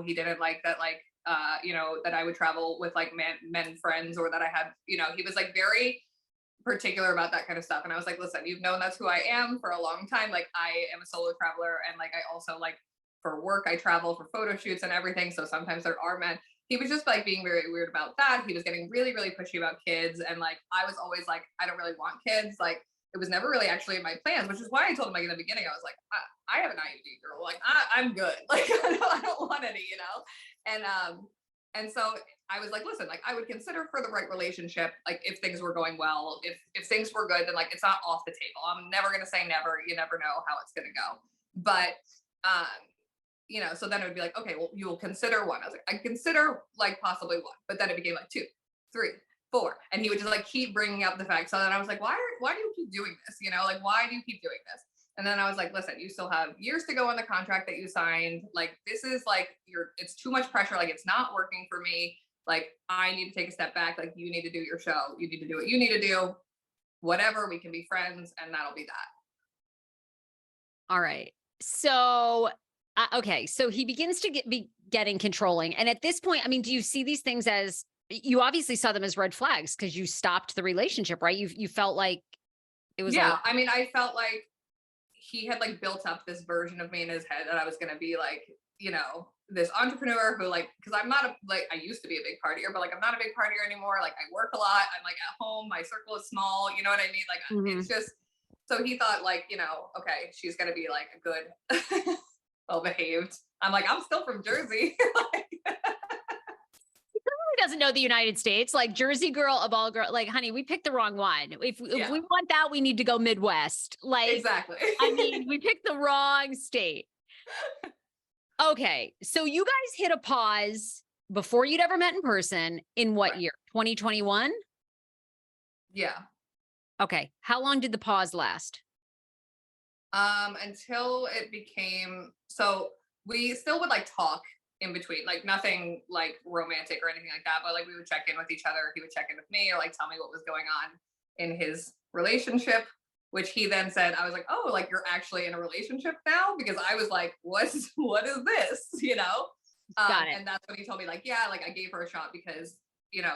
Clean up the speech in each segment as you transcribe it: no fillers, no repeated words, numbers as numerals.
he didn't like that, like, that I would travel with like men friends, or that I had, he was like very particular about that kind of stuff. And I was like, listen, you've known that's who I am for a long time. Like, I am a solo traveler, and like, I also like, for work, I travel for photo shoots and everything. So sometimes there are men. He was just like being very weird about that. He was getting really, really pushy about kids. And like, I was always like, I don't really want kids. Like, it was never really actually in my plans, which is why I told him like in the beginning, I was like, I have an IUD, girl. Like, I'm good. Like, I don't want any, And so I was like, listen, like, I would consider for the right relationship, like, if things were going well, if things were good, then like, it's not off the table. I'm never going to say never. You never know how it's going to go. But, so then it would be like, okay, well, you will consider one. I was like, I consider like possibly one, but then it became like 2, 3, 4. And he would just like keep bringing up the fact. So then I was like, why do you keep doing this? Like, why do you keep doing this? And then I was like, listen, you still have years to go on the contract that you signed. Like, this is like, it's too much pressure. Like, it's not working for me. Like, I need to take a step back. Like, you need to do your show. You need to do what you need to do. Whatever, we can be friends, and that'll be that. All right. So, okay. So he begins to be getting controlling. And at this point, I mean, do you see these things as, you obviously saw them as red flags because you stopped the relationship, right? You felt like it was. Yeah. I mean, I felt like he had like built up this version of me in his head that I was going to be like, this entrepreneur who like, cause I'm not I used to be a big partier, but like, I'm not a big partier anymore. Like, I work a lot. I'm like at home, my circle is small. You know what I mean? Like, It's just, so he thought like, okay, she's going to be like a good, well behaved. I'm like, I'm still from Jersey. Like, doesn't know the United States, like Jersey girl of all girls. Like, honey, we picked the wrong one. If we want that, we need to go Midwest. Like, exactly. I mean, we picked the wrong state. Okay. So you guys hit a pause before you'd ever met in person in what year? 2021? Yeah. Okay. How long did the pause last? Until it became, so we still would like talk in between, like nothing like romantic or anything like that, but like we would check in with each other. He would check in with me, or like tell me what was going on in his relationship, which he then said, I was like, oh, like you're actually in a relationship now? Because I was like, what is this? Got it. And that's when he told me like, yeah, like I gave her a shot because,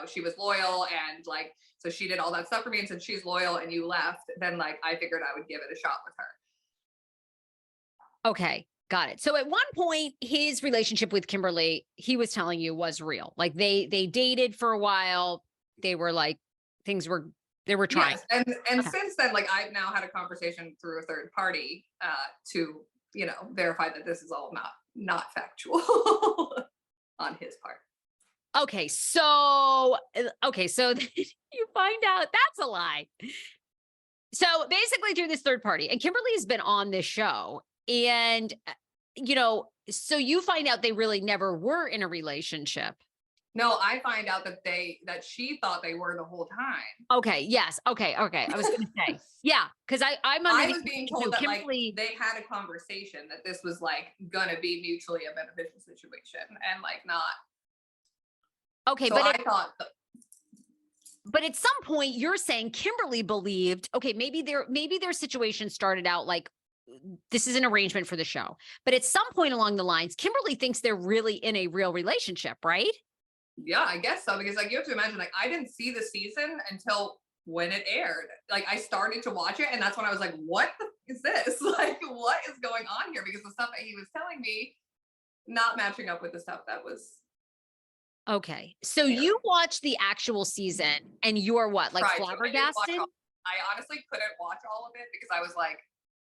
she was loyal, and like, so she did all that stuff for me. And since she's loyal and you left, then like, I figured I would give it a shot with her. Okay. Got it. So at one point, his relationship with Kimberly, he was telling you, was real. Like they dated for a while. They were like, they were trying. Yes. And since then, like I've now had a conversation through a third party to, verify that this is all not factual on his part. Okay. So you find out that's a lie. So basically through this third party, and Kimberly has been on this show. And, so you find out they really never were in a relationship. No, I find out that she thought they were the whole time. Okay. Yes. Okay. I was going to say, yeah. Cause I was being told that Kimberly, like they had a conversation that this was like going to be mutually a beneficial situation, and like not. Okay. So but at some point you're saying Kimberly believed, okay, maybe their situation started out like, this is an arrangement for the show. But at some point along the lines, Kimberly thinks they're really in a real relationship, right? Yeah, I guess so. Because like, you have to imagine, like, I didn't see the season until when it aired. Like, I started to watch it, and that's when I was like, what is this? Like, what is going on here? Because the stuff that he was telling me not matching up with the stuff that was. Okay. So you watched the actual season, and you're what? Like flabbergasted? I honestly couldn't watch all of it because I was like,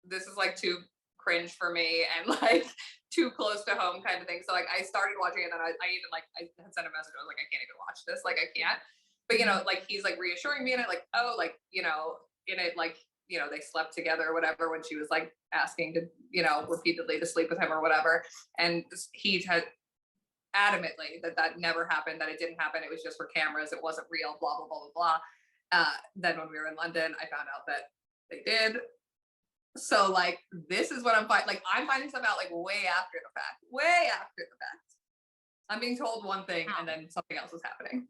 this is like too cringe for me and like too close to home kind of thing. So like I started watching it, and I even like, I had sent a message. I was like, I can't even watch this. Like, I can't. But, like he's like reassuring me in it, like, oh, like, in it, like, they slept together or whatever when she was like asking to, repeatedly to sleep with him or whatever. And he had adamantly that never happened, that it didn't happen. It was just for cameras. It wasn't real, blah, blah, blah, blah, blah. Then when we were in London, I found out that they did. So like, this is what I'm finding stuff out like way after the fact. I'm being told one thing and then something else is happening.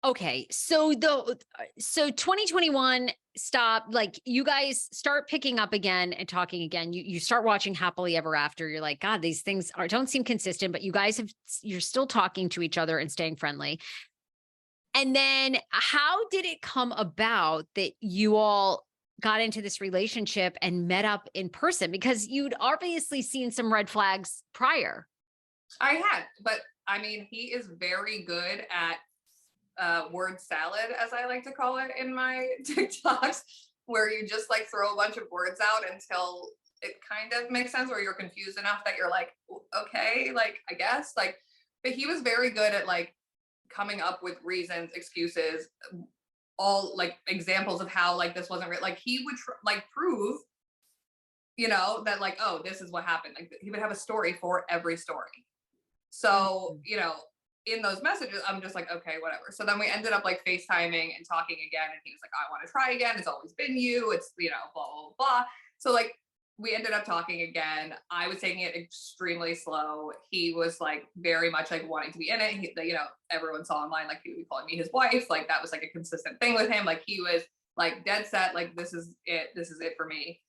Okay. So 2021 stop, like you guys start picking up again and talking again. You start watching Happily Ever After. You're like, God, these things don't seem consistent, but you guys you're still talking to each other and staying friendly. And then how did it come about that you all got into this relationship and met up in person? Because you'd obviously seen some red flags prior. I had, but I mean, he is very good at word salad, as I like to call it in my TikToks, where you just like throw a bunch of words out until it kind of makes sense, or you're confused enough that you're like, okay, like, I guess, like, but he was very good at like coming up with reasons, excuses, all like examples of how like this wasn't real. Like he would like prove, that like, oh, this is what happened. Like he would have a story for every story. So, in those messages, I'm just like, okay, whatever. So then we ended up like FaceTiming and talking again. And he was like, I want to try again. It's always been you. It's, blah, blah, blah. So like we ended up talking again. I was taking it extremely slow. He was like very much like wanting to be in it. Everyone saw online, like he would be calling me his wife. Like that was like a consistent thing with him. Like he was like dead set. Like, this is it. This is it for me.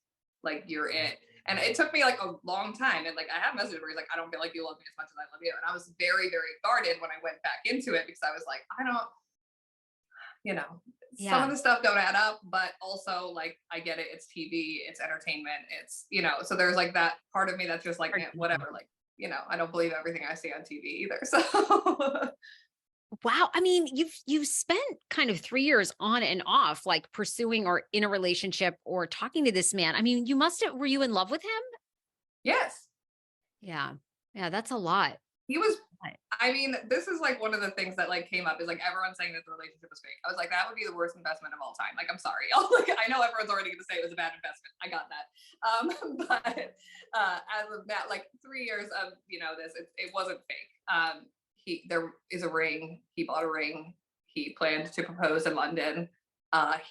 Like, you're it. And it took me like a long time. And like, I have messages where he's like, I don't feel like you love me as much as I love you. And I was very, very guarded when I went back into it, because I was like, I don't, some of the stuff don't add up, but also like, I get it. It's TV, it's entertainment. It's, so there's like that part of me that's just like, whatever, like, I don't believe everything I see on TV either. So Wow. I mean, you've spent kind of 3 years on and off, like pursuing or in a relationship or talking to this man. I mean, were you in love with him? yes. Yeah. Yeah. That's a lot. He was, I mean, this is like one of the things that like came up is like everyone saying that the relationship was fake. I was like, that would be the worst investment of all time. Like, I'm sorry. Like, I know everyone's already going to say it was a bad investment. I got that. But as of that, like 3 years of, it wasn't fake. There is a ring. He bought a ring. He planned to propose in London. I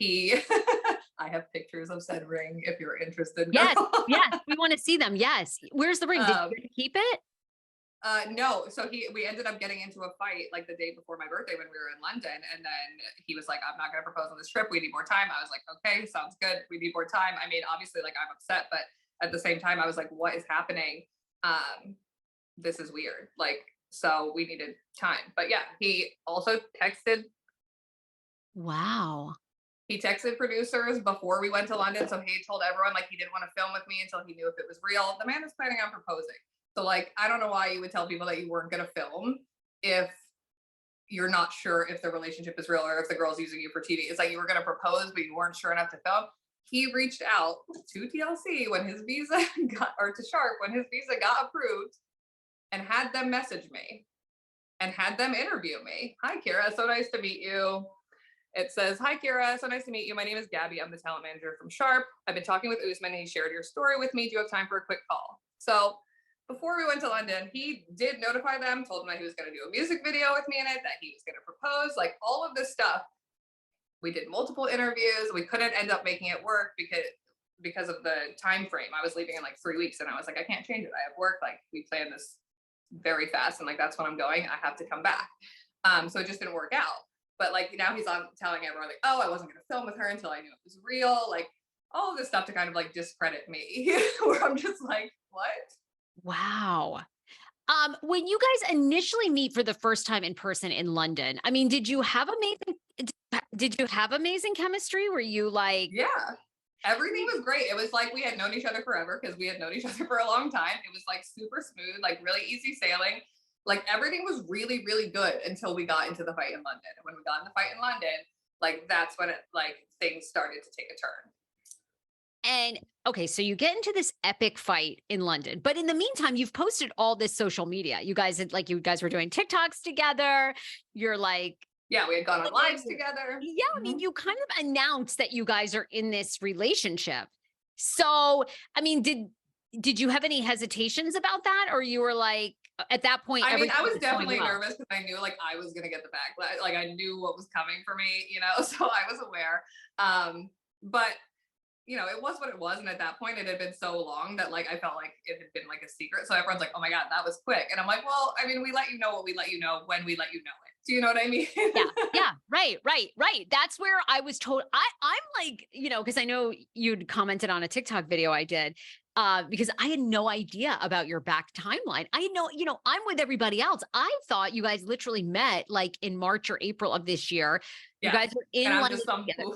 have pictures of said ring if you're interested. Yes. Yes. We want to see them. Yes. Where's the ring? Did you keep it? No. So we ended up getting into a fight like the day before my birthday when we were in London. And then he was like, I'm not going to propose on this trip. We need more time. I was like, okay, sounds good. We need more time. I mean, obviously like I'm upset, but at the same time, I was like, what is happening? This is weird. Like, so we needed time, but yeah, he also texted. Wow. He texted producers before we went to London. So he told everyone like he didn't want to film with me until he knew if it was real. The man is planning on proposing. So like, I don't know why you would tell people that you weren't going to film if you're not sure if the relationship is real or if the girl's using you for TV. It's like you were going to propose, but you weren't sure enough to film. He reached out to TLC when his visa to Sharp when his visa got approved and had them message me and had them interview me. Hi, Kiera. So nice to meet you. It says, hi, Kiera. So nice to meet you. My name is Gabby. I'm the talent manager from Sharp. I've been talking with Usman and he shared your story with me. Do you have time for a quick call? So before we went to London, he did notify them, told them that he was going to do a music video with me in it, that he was going to propose, like all of this stuff. We did multiple interviews. We couldn't end up making it work because of the time frame. I was leaving in like 3 weeks and I was like, I can't change it. I have work. Like we planned this very fast and like that's when I'm going. I have to come back. So it just didn't work out. But like now he's on telling everyone like, oh, I wasn't going to film with her until I knew it was real. Like all of this stuff to kind of like discredit me, where I'm just like, what? Wow. When you guys initially meet for the first time in person in London, I mean, did you have amazing chemistry? Were you like, yeah, everything was great. It was like we had known each other forever because we had known each other for a long time. It was like super smooth, like really easy sailing. Like everything was really, really good until we got into the fight in London. And when we got in the fight in London, like that's when things started to take a turn. And okay, so you get into this epic fight in London, but in the meantime, you've posted all this social media. You guys were doing TikToks together. You're like, yeah, we had gone on lives together. Yeah, I mean, you kind of announced that you guys are in this relationship. So, I mean, did you have any hesitations about that, or you were like, at that point? I mean, I was definitely nervous because I knew like I was gonna get the backlash. Like I knew what was coming for me, so I was aware. But it was what it was. And at that point it had been so long that like, I felt like it had been like a secret. So everyone's like, oh my God, that was quick. And I'm like, well, I mean, we let you know what we let you know when we let you know it. Do you know what I mean? Yeah. Right. That's where I was told. I'm like, because I know you'd commented on a TikTok video I did, because I had no idea about your back timeline. I know, I'm with everybody else. I thought you guys literally met like in March or April of this year. You guys were in and I'm London just some together.